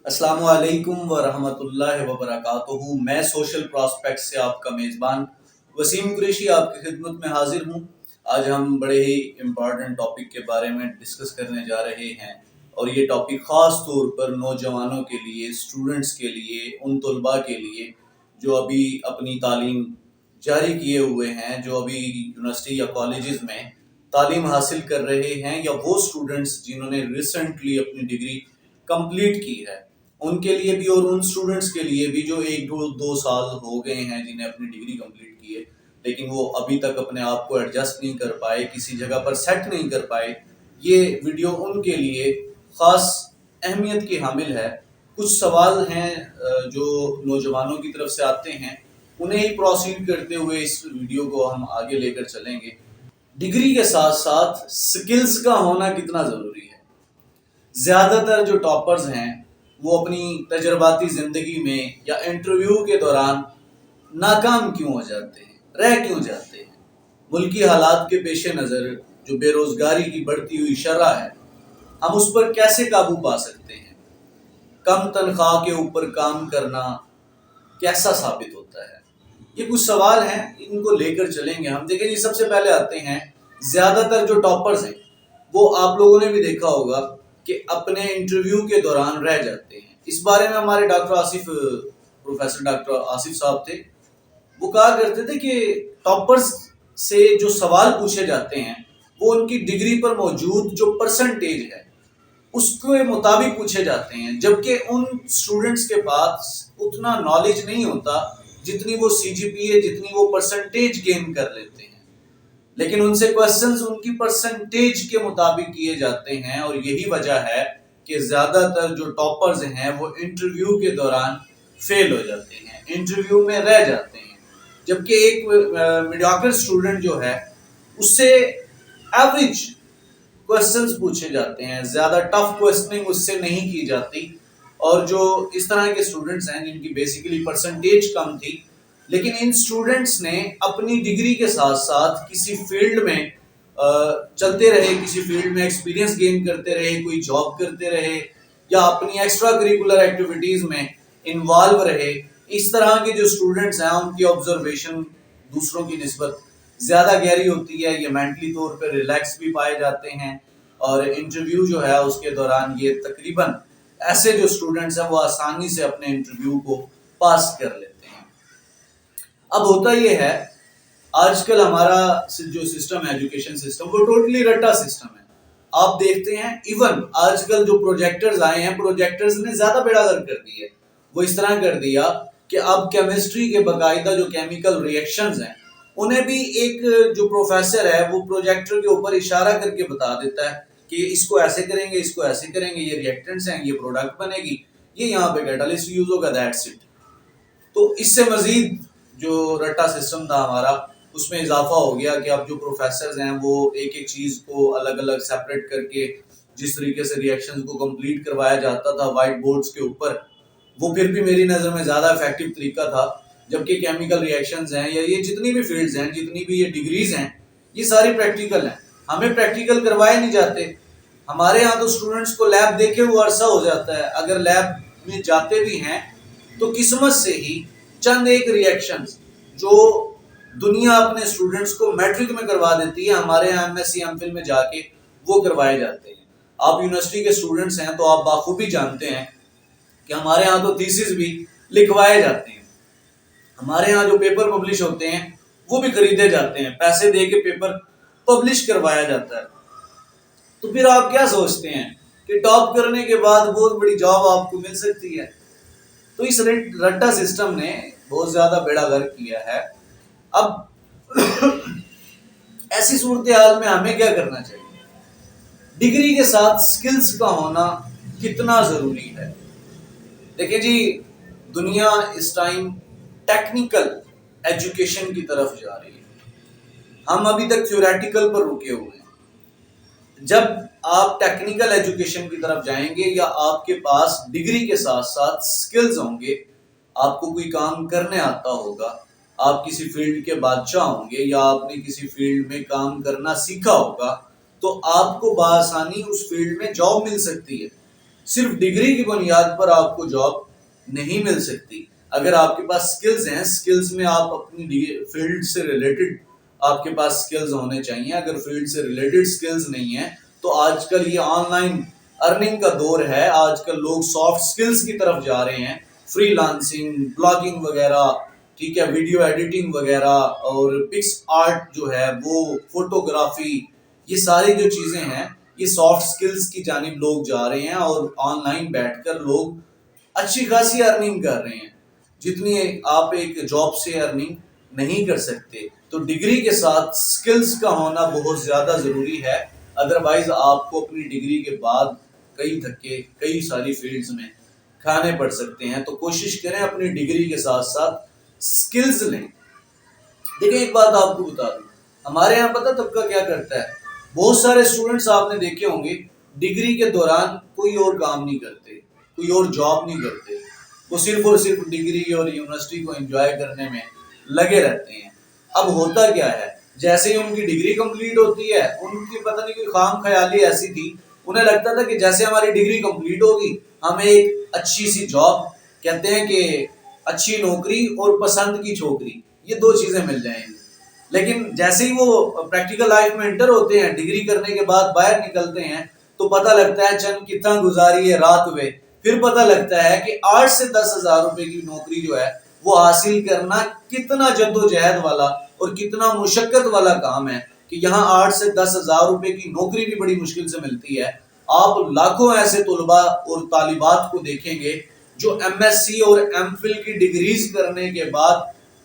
السلام علیکم ورحمۃ اللہ وبرکاتہ۔ میں سوشل پراسپیکٹ سے آپ کا میزبان وسیم قریشی آپ کی خدمت میں حاضر ہوں۔ آج ہم بڑے ہی امپورٹنٹ ٹاپک کے بارے میں ڈسکس کرنے جا رہے ہیں، اور یہ ٹاپک خاص طور پر نوجوانوں کے لیے، اسٹوڈنٹس کے لیے، ان طلباء کے لیے جو ابھی اپنی تعلیم جاری کیے ہوئے ہیں، جو ابھی یونیورسٹی یا کالجز میں تعلیم حاصل کر رہے ہیں، یا وہ اسٹوڈنٹس جنہوں نے ریسنٹلی اپنی ڈگری کمپلیٹ کی ہے، ان کے لیے بھی، اور ان اسٹوڈنٹس کے لیے بھی جو ایک دو سال ہو گئے ہیں جنہیں اپنی ڈگری کمپلیٹ کی ہے لیکن وہ ابھی تک اپنے آپ کو ایڈجسٹ نہیں کر پائے، کسی جگہ پر سیٹ نہیں کر پائے۔ یہ ویڈیو ان کے لیے خاص اہمیت کی حامل ہے۔ کچھ سوال ہیں جو نوجوانوں کی طرف سے آتے ہیں، انہیں ہی پروسیڈ کرتے ہوئے اس ویڈیو کو ہم آگے لے کر چلیں گے۔ ڈگری کے ساتھ ساتھ سکلز کا ہونا کتنا ضروری ہے؟ زیادہ تر جو ٹاپرز ہیں وہ اپنی تجرباتی زندگی میں یا انٹرویو کے دوران ناکام کیوں ہو جاتے ہیں، رہ کیوں جاتے ہیں؟ ملکی حالات کے پیش نظر جو بے روزگاری کی بڑھتی ہوئی شرح ہے، ہم اس پر کیسے قابو پا سکتے ہیں؟ کم تنخواہ کے اوپر کام کرنا کیسا ثابت ہوتا ہے؟ یہ کچھ سوال ہیں، ان کو لے کر چلیں گے ہم۔ دیکھیں جی، سب سے پہلے آتے ہیں زیادہ تر جو ٹاپرز ہیں، وہ آپ لوگوں نے بھی دیکھا ہوگا کہ اپنے انٹرویو کے دوران رہ جاتے ہیں۔ اس بارے میں ہمارے پروفیسر ڈاکٹر آصف صاحب تھے، وہ کہا کرتے تھے کہ ٹاپرز سے جو سوال پوچھے جاتے ہیں وہ ان کی ڈگری پر موجود جو پرسنٹیج ہے اس کے مطابق پوچھے جاتے ہیں، جبکہ ان اسٹوڈنٹس کے پاس اتنا نالج نہیں ہوتا جتنی وہ سی جی پی اے، جتنی وہ پرسنٹیج گین کر لیتے ہیں، لیکن ان سے کوسچنز ان کی پرسنٹیج کے مطابق کیے جاتے ہیں۔ اور یہی وجہ ہے کہ زیادہ تر جو ٹاپرز ہیں وہ انٹرویو کے دوران فیل ہو جاتے ہیں، انٹرویو میں رہ جاتے ہیں، جبکہ ایک میڈیوکر اسٹوڈنٹ جو ہے اس سے ایوریج کوسچنز پوچھے جاتے ہیں، زیادہ ٹف کوسچننگ اس سے نہیں کی جاتی۔ اور جو اس طرح کے اسٹوڈنٹس ہیں جن کی بیسیکلی پرسنٹیج کم تھی، لیکن ان اسٹوڈنٹس نے اپنی ڈگری کے ساتھ ساتھ کسی فیلڈ میں چلتے رہے، کسی فیلڈ میں ایکسپیرینس گین کرتے رہے، کوئی جاب کرتے رہے، یا اپنی ایکسٹرا کریکولر ایکٹیویٹیز میں انوالو رہے۔ اس طرح کے جو اسٹوڈنٹس ہیں ان کی آبزرویشن دوسروں کی نسبت زیادہ گہری ہوتی ہے، یہ مینٹلی طور پہ ریلیکس بھی پائے جاتے ہیں، اور انٹرویو جو ہے اس کے دوران یہ تقریباً ایسے جو اسٹوڈنٹس ہیں وہ آسانی سے اپنے انٹرویو کو پاس کر لیتے ہیں۔ اب ہوتا یہ ہے، آج کل ہمارا جو سسٹم ہے، ایجوکیشن سسٹم، وہ ٹوٹلی رٹا سسٹم ہے۔ آپ دیکھتے ہیں ایون آج کل جو پروجیکٹرز آئے ہیں، پروجیکٹرز نے زیادہ بیڑا غرق کر دی ہے۔ وہ اس طرح کر دیا کہ اب کیمسٹری کے باقاعدہ جو کیمیکل ریئیکشنز ہیں انہیں بھی ایک جو پروفیسر ہے وہ پروجیکٹر کے اوپر اشارہ کر کے بتا دیتا ہے کہ اس کو ایسے کریں گے، اس کو ایسے کریں گے، یہ ریئیکٹنٹس ہیں، یہ پروڈکٹ بنے گی، یہ یہاں پہ کیٹالسٹ یوز ہوگا، دیٹس اٹ۔ تو اس سے مزید جو رٹا سسٹم تھا ہمارا، اس میں اضافہ ہو گیا کہ اب جو پروفیسرز ہیں وہ ایک ایک چیز کو الگ الگ سیپریٹ کر کے جس طریقے سے ریئیکشنز کو کمپلیٹ کروایا جاتا تھا وائٹ بورڈز کے اوپر، وہ پھر بھی میری نظر میں زیادہ افیکٹو طریقہ تھا۔ جبکہ کیمیکل ریئیکشنز ہیں یا یہ جتنی بھی فیلڈز ہیں، جتنی بھی یہ ڈگریز ہیں، یہ ساری پریکٹیکل ہیں، ہمیں پریکٹیکل کروائے نہیں جاتے۔ ہمارے ہاں تو اسٹوڈنٹس کو لیب دیکھے ہوا عرصہ ہو جاتا ہے، اگر لیب میں جاتے بھی ہیں تو قسمت سے ہی چند ایک ریئیکشنز جو دنیا اپنے اسٹوڈنٹس کو میٹرک میں کروا دیتی ہے، ہمارے ہاں M S C M Phil میں جا کے وہ کروائے جاتے ہیں۔ آپ یونیورسٹی کے اسٹوڈنٹس ہیں تو آپ بخوبی جانتے ہیں کہ ہمارے ہاں تو تھیسس بھی لکھوائے جاتے ہیں، ہمارے ہاں جو پیپر پبلش ہوتے ہیں وہ بھی خریدے جاتے ہیں، پیسے دے کے پیپر پبلش کروایا جاتا ہے۔ تو پھر آپ کیا سوچتے ہیں کہ ٹاپ کرنے کے بعد بہت بڑی جاب آپ کو مل سکتی ہے؟ تو اس رٹا سسٹم نے بہت زیادہ بیڑا غرق کیا ہے۔ اب ایسی صورتحال میں ہمیں کیا کرنا چاہیے؟ ڈگری کے ساتھ سکلز کا ہونا کتنا ضروری ہے؟ دیکھیں جی، دنیا اس ٹائم ٹیکنیکل ایجوکیشن کی طرف جا رہی ہے، ہم ابھی تک تھیوریٹیکل پر رکے ہوئے ہیں۔ جب آپ ٹیکنیکل ایجوکیشن کی طرف جائیں گے یا آپ کے پاس ڈگری کے ساتھ ساتھ سکلز ہوں گے، آپ کو کوئی کام کرنے آتا ہوگا، آپ کسی فیلڈ کے بادشاہ ہوں گے یا آپ نے کسی فیلڈ میں کام کرنا سیکھا ہوگا، تو آپ کو بآسانی اس فیلڈ میں جاب مل سکتی ہے۔ صرف ڈگری کی بنیاد پر آپ کو جاب نہیں مل سکتی. اگر آپ کے پاس سکلز ہیں، سکلز میں آپ اپنی فیلڈ سے ریلیٹڈ آپ کے پاس سکلز ہونے چاہیے. اگر فیلڈ سے ریلیٹڈ سکلز نہیں ہیں تو آج کل یہ آن لائن ارننگ کا دور ہے. آج کل لوگ سافٹ سکلز کی طرف جا رہے ہیں، فری لانسنگ، بلاگنگ وغیرہ، ٹھیک ہے، ویڈیو ایڈیٹنگ وغیرہ، اور پکس آرٹ جو ہے وہ، فوٹوگرافی، یہ ساری جو چیزیں ہیں یہ سافٹ سکلز کی جانب لوگ جا رہے ہیں، اور آن لائن بیٹھ کر لوگ اچھی خاصی ارننگ کر رہے ہیں جتنی آپ ایک جاب سے ارننگ نہیں کر سکتے. تو ڈگری کے ساتھ سکلز کا ہونا بہت زیادہ ضروری ہے. ادروائز آپ کو اپنی ڈگری کے بعد کئی دھکے کئی ساری فیلڈز میں کھانے پڑ سکتے ہیں. تو کوشش کریں اپنی ڈگری کے ساتھ ساتھ سکلز لیں. دیکھیں ایک بات آپ کو بتا دوں، ہمارے یہاں پتہ طبقہ کیا کرتا ہے، بہت سارے اسٹوڈنٹس آپ نے دیکھے ہوں گے ڈگری کے دوران کوئی اور کام نہیں کرتے، کوئی اور جاب نہیں کرتے، وہ صرف اور صرف ڈگری اور یونیورسٹی کو انجوائے کرنے میں لگے رہتے ہیں. اب ہوتا کیا ہے، جیسے ہی ان کی ڈگری کمپلیٹ ہوتی ہے، ان کی پتہ نہیں کوئی خام خیالی ایسی تھی، انہیں لگتا تھا کہ جیسے ہماری ڈگری کمپلیٹ ہوگی ہمیں ایک اچھی سی جاب، کہتے ہیں کہ اچھی نوکری اور پسند کی چھوکری، یہ دو چیزیں مل جائیں گی. لیکن جیسے ہی وہ پریکٹیکل لائف میں انٹر ہوتے ہیں، ڈگری کرنے کے بعد باہر نکلتے ہیں تو پتہ لگتا ہے چند کتنا گزاری ہے رات ہوئے. پھر پتہ لگتا ہے کہ 8 سے 10 ہزار روپے کی نوکری جو ہے وہ حاصل کرنا کتنا جد و جہد والا اور کتنا مشقت والا کام ہے، کہ یہاں 8 سے 10 ہزار روپے کی نوکری بھی بڑی مشکل سے ملتی ہے. آپ لاکھوں ایسے طلباء اور طالبات کو دیکھیں گے جو ایم ایس سی اور ایم فل کی ڈگریز کرنے کے بعد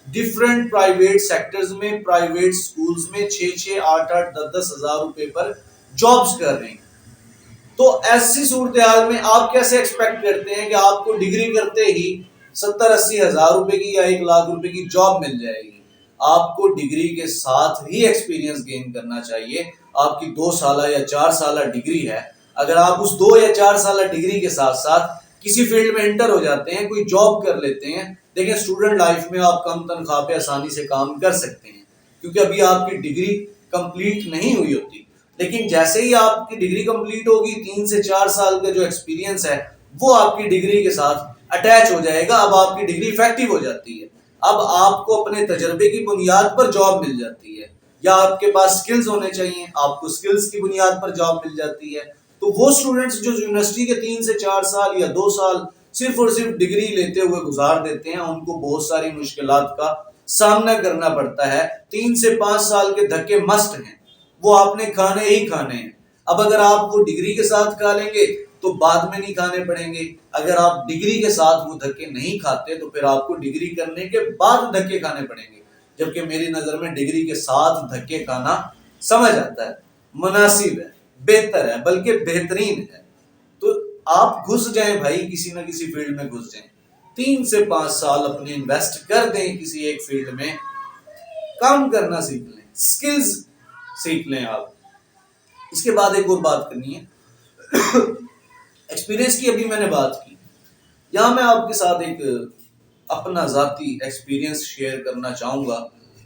ڈیفرنٹ پرائیویٹ سیکٹرز میں، پرائیویٹ سکولز میں 6-6، 8-8، 10-10 ہزار روپے پر جابز کر رہے ہیں. تو ایسی صورتحال میں آپ کیسے ایکسپیکٹ کرتے ہیں کہ آپ کو ڈگری کرتے ہی 70-80 ہزار روپے کی یا 1 لاکھ روپے کی جاب مل جائے گی؟ آپ کو ڈگری کے ساتھ ہی ایکسپیرینس گین کرنا چاہیے. آپ کی 2 سالہ یا 4 سالہ ڈگری ہے، اگر آپ اس 2 یا 4 سالہ ڈگری کے ساتھ ساتھ کسی فیلڈ میں انٹر ہو جاتے ہیں، کوئی جاب کر لیتے ہیں، دیکھیں اسٹوڈنٹ لائف میں آپ کم تنخواہ پہ آسانی سے کام کر سکتے ہیں کیونکہ ابھی آپ کی ڈگری کمپلیٹ نہیں ہوئی ہوتی. لیکن جیسے ہی آپ کی ڈگری کمپلیٹ ہوگی، 3 سے 4 سال کا جو ایکسپیرینس ہے وہ آپ کی ڈگری کے ساتھ اٹیچ ہو جائے گا. اب آپ کی ڈگری افیکٹو ہو جاتی ہے، اب آپ کو اپنے تجربے کی بنیاد پر جاب مل جاتی ہے. یا آپ کے پاس سکلز ہونے چاہیے، آپ کو سکلز کی بنیاد پر جاب مل جاتی ہے. تو وہ اسٹوڈنٹس جو یونیورسٹی کے 3 سے 4 سال یا 2 سال صرف اور صرف ڈگری لیتے ہوئے گزار دیتے ہیں، ان کو بہت ساری مشکلات کا سامنا کرنا پڑتا ہے. 3 سے 5 سال کے دھکے مسٹ ہیں، وہ آپ نے کھانے ہی کھانے ہیں. اب اگر آپ وہ ڈگری کے ساتھ کھا لیں گے تو بعد میں نہیں کھانے پڑیں گے. اگر آپ ڈگری کے ساتھ وہ دھکے نہیں کھاتے تو پھر آپ کو ڈگری کرنے کے بعد دھکے کھانے پڑیں گے. جبکہ میری نظر میں ڈگری کے ساتھ دھکے کھانا سمجھ آتا ہے، مناسب ہے، بہتر ہے، بلکہ بہترین ہے. تو آپ گھس جائیں بھائی، کسی نہ کسی فیلڈ میں گھس جائیں، 3 سے 5 سال اپنے انویسٹ کر دیں کسی ایک فیلڈ میں، کام کرنا سیکھ لیں، سکلز سیکھ لیں آپ. اس کے بعد ایک اور بات کرنی ہے، ایکسپیرینس کی ابھی میں نے بات کی، یہاں میں آپ کے ساتھ ایک اپنا ذاتی ایکسپیرینس شیئر کرنا چاہوں گا.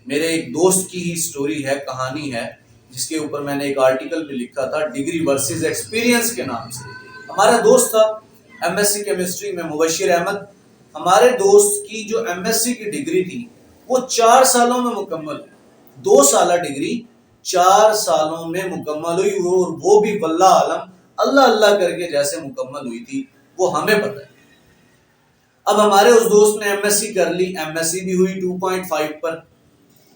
میرے ایک دوست کی ہی سٹوری ہے، کہانی ہے، جس کے اوپر میں نے ایک آرٹیکل بھی لکھا تھا، ڈگری ورسز ایکسپیرینس کے نام سے. ہمارا دوست تھا ایم ایس سی کیمسٹری میں، مبشر احمد. ہمارے دوست کی جو ایم ایس سی کی ڈگری تھی وہ 4 سالوں میں مکمل ہوئی. 2 سالہ ڈگری 4 سالوں میں مکمل ہوئی، اور وہ بھی واللہ عالم اللہ اللہ کر کے جیسے مکمل ہوئی تھی وہ ہمیں پتہ ہے. اب ہمارے اس دوست نے ایم ایس سی کر لی، ایم ایس سی بھی ہوئی 2.5 پر.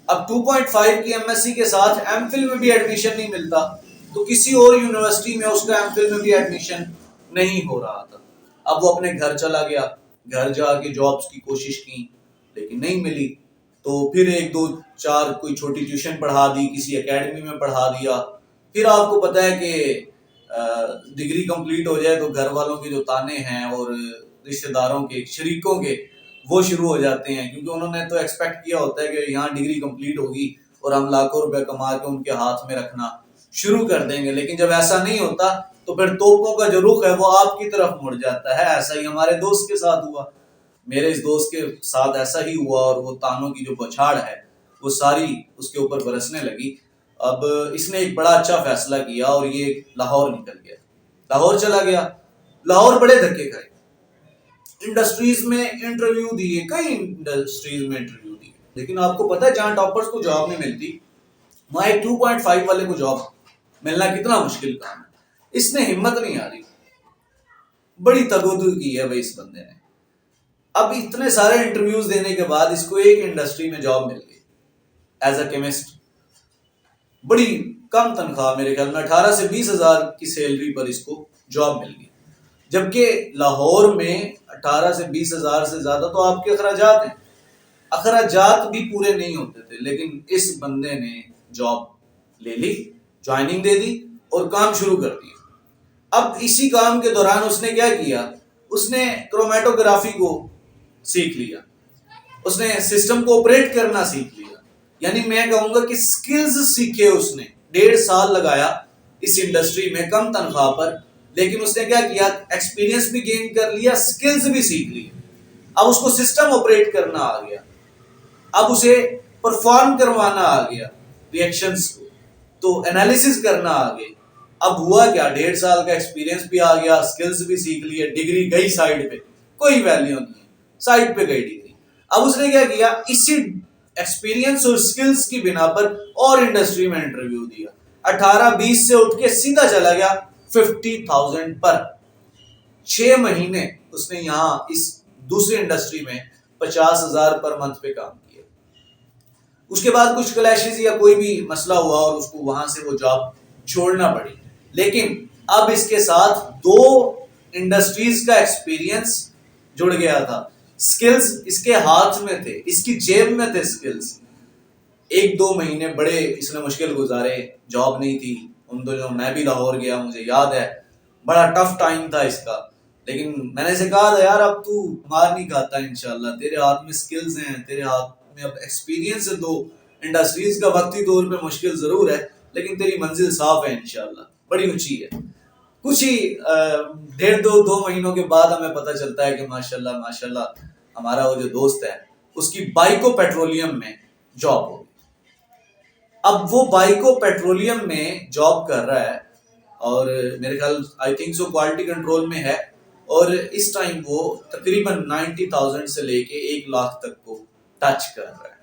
اب 2.5 کی ایم ایس سی کے ساتھ ایم فل میں بھی ایڈمیشن نہیں ملتا، تو کسی اور یونیورسٹی میں اس کا ایم فل میں بھی ایڈمیشن نہیں ہو رہا تھا. اب وہ اپنے گھر چلا گیا، گھر جا کے جابس کی کوشش کی لیکن نہیں ملی. تو پھر 1-2-4 کوئی چھوٹی ٹیوشن پڑھا دی، کسی اکیڈمی میں پڑھا دیا. پھر آپ کو پتہ ہے کہ ڈگری کمپلیٹ ہو جائے تو گھر والوں کے جو تانے ہیں اور رشتہ داروں کے، شریکوں کے، وہ شروع ہو جاتے ہیں، کیونکہ انہوں نے تو ایکسپیکٹ کیا ہوتا ہے کہ یہاں ڈگری کمپلیٹ ہوگی اور ہم لاکھوں روپے کما کے ان کے ہاتھ میں رکھنا شروع کر دیں گے. لیکن جب ایسا نہیں ہوتا تو پھر توپوں کا جو رخ ہے وہ آپ کی طرف مڑ جاتا ہے. ایسا ہی ہمارے دوست کے ساتھ ہوا، میرے اس دوست کے ساتھ ایسا ہی ہوا، اور وہ تانوں کی جو بچھاڑ ہے وہ ساری اس کے اوپر برسنے لگی. اب اس نے ایک بڑا اچھا فیصلہ کیا اور یہ لاہور نکل گیا، لاہور چلا گیا. لاہور بڑے دھکے کھائے، انڈسٹریز میں انٹرویو دیے، کئی انڈسٹریز میں انٹرویو دیے، لیکن آپ کو پتا ہے جہاں ٹاپرز کو جاب نہیں ملتی وہاں ایک 2.5 والے کو جاب ملنا کتنا مشکل کام ہے۔ اس نے ہمت نہیں آ رہی، بڑی تگودو کی ہے بھائی اس بندے نے۔ اب اتنے سارے انٹرویوز دینے کے بعد اس کو ایک انڈسٹری میں جاب مل گئی ایز اے کیمسٹ، بڑی کم تنخواہ، میرے خیال میں 18 سے 20 ہزار کی سیلری پر اس کو جاب مل گئی، جبکہ لاہور میں 18 سے 20 ہزار سے زیادہ تو آپ کے اخراجات ہیں، اخراجات بھی پورے نہیں ہوتے تھے، لیکن اس بندے نے جاب لے لی، جوائننگ دے دی اور کام شروع کر دیا۔ اب اسی کام کے دوران اس نے کیا کیا، اس نے کرومیٹوگرافی کو سیکھ لیا، اس نے سسٹم کو آپریٹ کرنا سیکھ لیا، یعنی میں کہوں گا کہ سکلز سیکھے اس نے، 1.5 سال لگایا اس انڈسٹری میں کم تنخواہ پر، لیکن اس نے کیا کیا، ایکسپیرینس بھی گین کر لیا، سکلز بھی سیکھ لی، اب اس کو سسٹم آپریٹ کرنا آ گیا، اب اسے پرفارم کروانا آ گیا ریئیکشنز کو، تو انالیسس کرنا آ گیا۔ اب ہوا کیا، 1.5 سال کا ایکسپیرینس بھی آ گیا، سکلز بھی سیکھ لیے، ڈگری گئی سائڈ پہ، کوئی ویلیو نہیں ہے، سائڈ پہ گئی ڈگری۔ اب اس نے کیا کیا، اسی ایکسپیرینس اور سکلز کی بنا پر اور انڈسٹری میں انٹرویو دیا، 18-20 سے اٹھ کے سیدھا چلا گیا 50,000 پر۔ 6 مہینے اس نے یہاں اس دوسری انڈسٹری میں 50,000 پر منتھ پہ کام کیا۔ اس کے بعد کچھ کلیشز یا کوئی بھی مسئلہ ہوا اور اس کو وہاں سے وہ جاب چھوڑنا پڑی، لیکن اب اس کے ساتھ 2 انڈسٹریز کا ایکسپیرینس جڑ گیا تھا، سکلز اس کے ہاتھ میں تھے، اس کی جیب میں تھے سکلز۔ 1-2 مہینے بڑے اس نے مشکل گزارے، جاب نہیں تھی، ان دنوں میں بھی لاہور گیا، مجھے یاد ہے بڑا ٹف ٹائم تھا اس کا، لیکن میں نے اسے کہا تھا یار اب تو مار نہیں کھاتا انشاءاللہ، تیرے ہاتھ میں سکلز ہیں، تیرے ہاتھ میں اب ایکسپیرینس ہے، 2 انڈسٹریز کا وقتی طور پہ مشکل ضرور ہے لیکن تیری منزل صاف ہے انشاءاللہ، بڑی اونچی ہے۔ کچھ ہی 1.5-2 مہینوں کے بعد ہمیں پتہ چلتا ہے کہ ماشاءاللہ ہمارا وہ جو دوست ہے اس کی بائیکو پیٹرولیم میں جاب ہو گئی۔ اب وہ بائیکو پیٹرولیم میں جاب کر رہا ہے اور میرے خیال I think so quality control میں ہے، اور اس ٹائم وہ تقریباً 90,000 سے لے کے 1 لاکھ تک کو ٹچ کر رہا ہے۔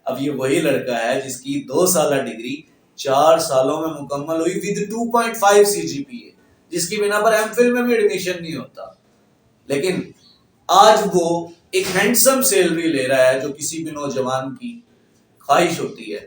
اب یہ وہی لڑکا ہے جس کی 2 سالہ ڈگری 4 سالوں میں مکمل ہوئی ود 2.5 CGPA، جس کی بنا پر ایم فل میں بھی ایڈمیشن نہیں ہوتا، لیکن آج وہ ایک ہینڈسم سیلری لے رہا ہے جو کسی بھی نوجوان کی خواہش ہوتی ہے،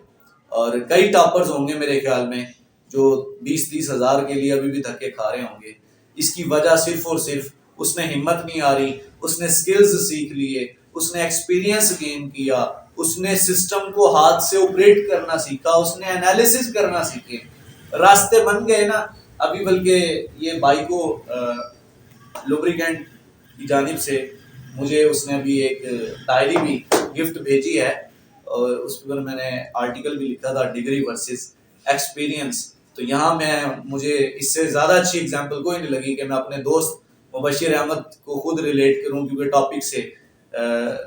اور کئی ٹاپرز ہوں گے میرے خیال میں جو 20-30 ہزار کے لیے ابھی بھی دھکے کھا رہے ہوں گے۔ اس کی وجہ صرف اور صرف اس نے ہمت نہیں آ رہی، اس نے سکلز سیکھ لیے، اس نے ایکسپیرینس گین کیا، اس نے سسٹم کو ہاتھ سے آپریٹ کرنا سیکھا، اس نے انالیسس کرنا سیکھے، راستے بن گئے نا۔ ابھی بلکہ یہ بائیکو لوبریکینٹ کی جانب سے مجھے اس نے ابھی ایک ڈائری بھی گفٹ بھیجی ہے، اور اس پر میں نے آرٹیکل بھی لکھا تھا ڈگری ورسز ایکسپیرینس۔ تو یہاں مجھے اس سے زیادہ اچھی اگزامپل کوئی نہیں لگی کہ میں اپنے دوست مبشر احمد کو خود ریلیٹ کروں، کیونکہ ٹاپک سے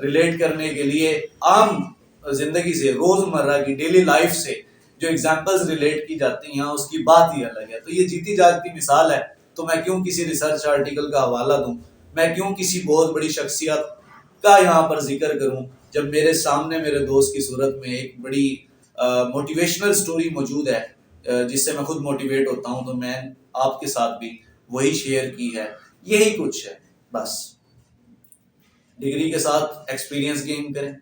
ریلیٹ کرنے کے لیے عام زندگی سے، روزمرہ کی ڈیلی لائف سے جو اگزامپلز ریلیٹ کی جاتی ہیں اس کی بات ہی الگ ہے۔ تو یہ جیتی جاگتی مثال ہے، تو میں کیوں کسی ریسرچ آرٹیکل کا حوالہ دوں، میں کیوں کسی بہت بڑی شخصیت کا یہاں پر ذکر کروں، جب میرے سامنے میرے دوست کی صورت میں ایک بڑی موٹیویشنل سٹوری موجود ہے جس سے میں خود موٹیویٹ ہوتا ہوں، تو میں آپ کے ساتھ بھی وہی شیئر کی ہے۔ یہی کچھ ہے، بس ڈگری کے ساتھ ایکسپیرینس گین کریں،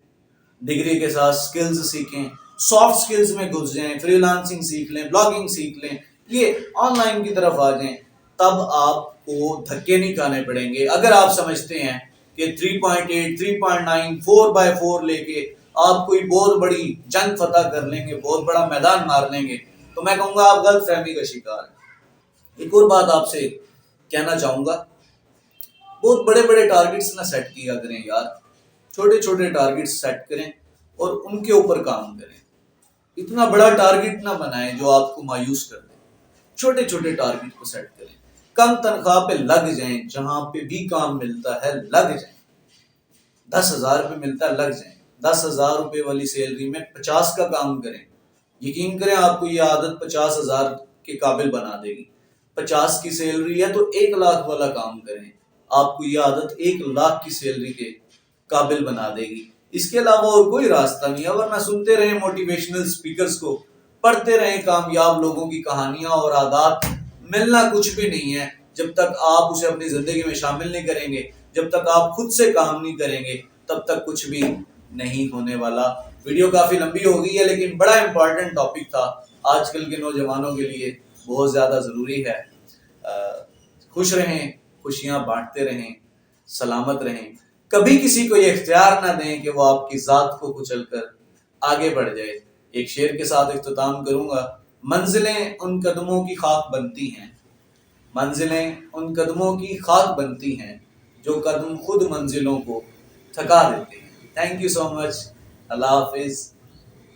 ڈگری کے ساتھ سکلز سیکھیں، سافٹ سکلز میں گھس جائیں، فری لانسنگ سیکھ لیں، بلاگنگ سیکھ لیں، یہ آن لائن کی طرف آ جائیں، تب آپ کو دھکے نہیں کھانے پڑیں گے۔ اگر آپ سمجھتے ہیں کہ 3.8 3.9 4x4 لے کے آپ کوئی بہت بڑی جنگ فتح کر لیں گے، بہت بڑا میدان مار لیں گے، تو میں کہوں گا آپ غلط فہمی کا شکار ہیں۔ ایک اور بات آپ سے کہنا چاہوں گا، بہت بڑے بڑے ٹارگٹس نہ سیٹ کیا کریں یار، چھوٹے چھوٹے ٹارگٹس سیٹ کریں اور ان کے اوپر کام کریں۔ اتنا بڑا ٹارگٹ نہ بنائیں جو آپ کو مایوس کر دے، چھوٹے چھوٹے ٹارگٹ کو سیٹ کریں، کم تنخواہ پہ لگ جائیں، جہاں پہ بھی کام ملتا ہے لگ جائیں، 10,000 روپے ملتا ہے لگ جائیں، 10,000 روپے والی سیلری میں 50 کا کام کریں، یقین کریں آپ کو یہ عادت 50,000 کے قابل بنا دے گی۔ 50 کی سیلری ہے تو 1 لاکھ والا کام کریں. آپ کو یہ عادت 1 لاکھ کی سیلری کے قابل بنا دے گی. اس کے علاوہ اور کوئی راستہ نہیں ہے. ورنہ سنتے رہیں موٹیویشنل اسپیکرز کو، پڑھتے رہیں کامیاب لوگوں کی کہانیاں اور عادات. ملنا کچھ بھی نہیں ہے جب تک آپ اسے اپنی زندگی میں شامل نہیں کریں گے. جب تک آپ خود سے کام نہیں کریں گے تب تک کچھ بھی نہیں ہونے والا. ویڈیو کافی لمبی ہو گئی ہے لیکن بڑا امپورٹنٹ ٹاپک تھا، آج کل کے نوجوانوں کے لیے بہت زیادہ ضروری ہے. خوش رہیں، خوشیاں بانٹتے رہیں، سلامت رہیں. کبھی کسی کو یہ اختیار نہ دیں کہ وہ آپ کی ذات کو کچل کر آگے بڑھ جائے. ایک شعر کے ساتھ اختتام کروں گا. منزلیں ان قدموں کی خاک بنتی ہیں، منزلیں ان قدموں کی خاک بنتی ہیں جو قدم خود منزلوں کو تھکا دیتے ہیں. تھینک یو سو مچ. اللہ حافظ.